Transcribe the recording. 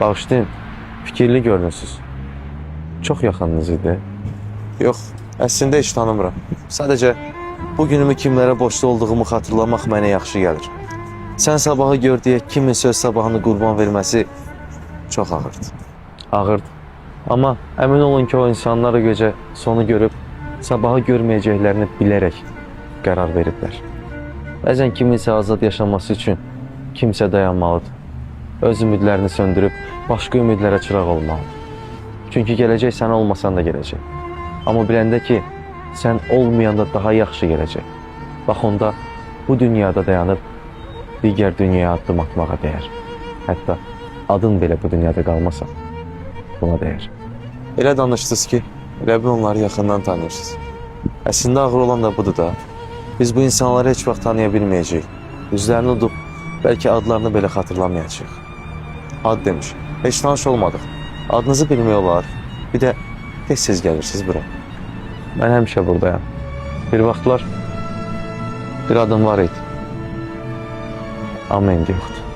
Bağışlayın, fikirli görünürsünüz. Çox yaxınınız idi. Yox, əslində heç tanımıram. Sadəcə bu günümü kimlərə borclu olduğumu xatırlamaq mənə yaxşı gəlir. Sən sabahı gör deyə kimin söz sabahını qurban verməsi çox ağırdır. Ağırdı. Amma əmin olun ki, o insanlar o gecə sonu görüb sabahı görməyəcəklərini bilərək qərar veriblər. Bəzən kiminsə azad yaşaması üçün kimsə dayanmalıdır. Öz ümidlərini söndürüb başqa ümidlərə çıraq olmalıdır. Çünki gələcək sən olmasan da gələcək. Amma biləndə ki, sən olmayanda daha yaxşı gələcək. Bax onda bu dünyada dayanıb digər dünyaya addım atmağa dəyər. Hətta adın belə bu dünyada qalmasa, buna dəyər. Elə danışdınız ki, elə bir onları yaxından tanıyırsınız. Əslində ağır olan da budur da. Biz bu insanları heç vaxt tanıya bilməyəcəyik. Üzlərini udub, bəlkə adlarını belə xatırlamayacağıq. Ad demiş, heç tanış olmadıq. Adınızı bilmək olar. Bir də tez-tez gəlirsiniz bura. Mən həmişə buradayam. Bir vaxtlar bir adım var idi. Amma indi yoxdur.